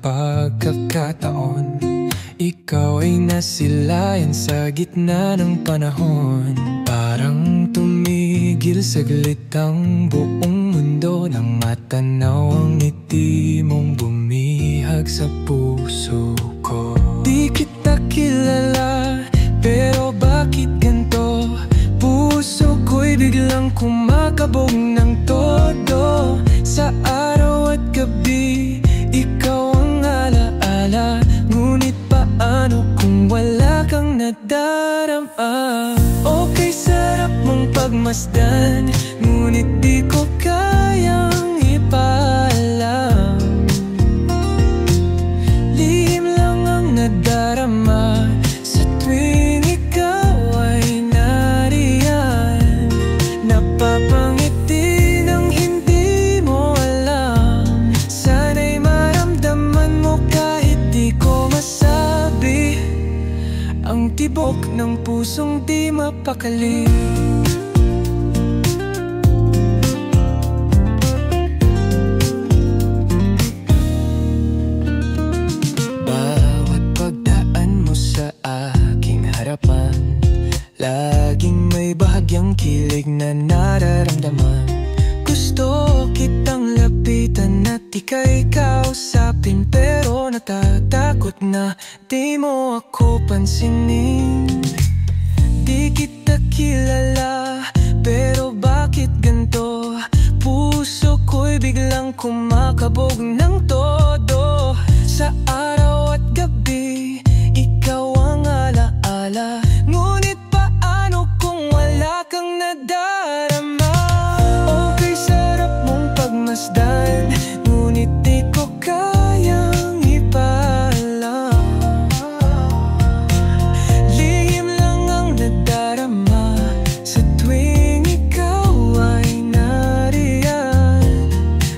pagkakataon, ikaw ay nasilayan sa gitna ng panahon. Parang tumigil saglit ang buong mundo nang matanaw ang ngiti mong bumihag sa puso ko. Di kita kilala, pero bakit ganito? Puso ko'y biglang kumakabog ng todo. Sa araw at gabi, ikaw ang alaala. Ngunit paano kung wala kang nadarama? Okay, sarap mong pagmasdan, ngunit di ko kayang ipaalam. Lihim lang ang nadarama sa tuwing ikaw ay nariyan. Napapangiti nang hindi mo alam. Sana'y maramdaman mo kahit di ko masabi. Ang tibok ng pusong di mapakali. Bawat pagdaan mo sa aking harapan, laging may bahagyang kilig na nararamdaman. Gusto kitang lapitan at ika'y kausapin, pero natatakot na di mo ako pansinin. Di kita kilala, pero bakit ganito? Puso ko'y biglang kumakabog ng todo. Sa araw at gabi, ikaw ang alaala. Ngunit paano kung wala kang nadarama? Okay, sarap mong pagmasdan, ngunit di ko kayang ipaalam. Lihim lang ang nadarama sa tuwing ikaw ay nariyan.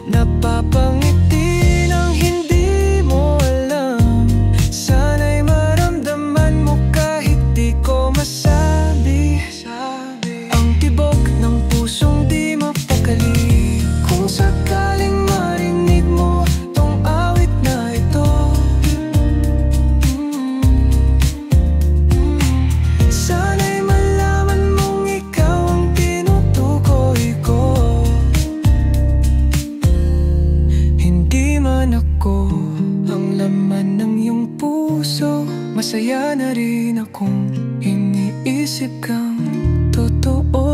Napapangiti nang hindi mo alam. Sana'y maramdaman mo kahit di ko masabi. Ang tibok ng pusong di mapakali. Kung sakaling marinig mo tong awit na ito, sana'y malaman mong ikaw ang tinutukoy ko. Hindi man ako ang laman ng iyong puso, masaya na rin akong iniisip kang totoo.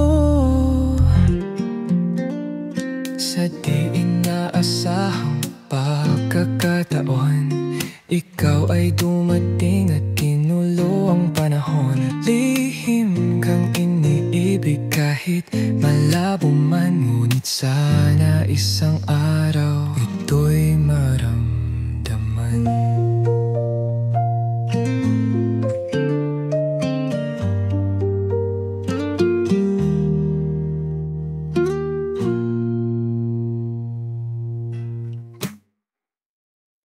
Sa di inaasahang pagkakataon, ikaw ay dumating at kinulo ang panahon. Lihim kang iniibig kahit malabo man, ngunit sana isang araw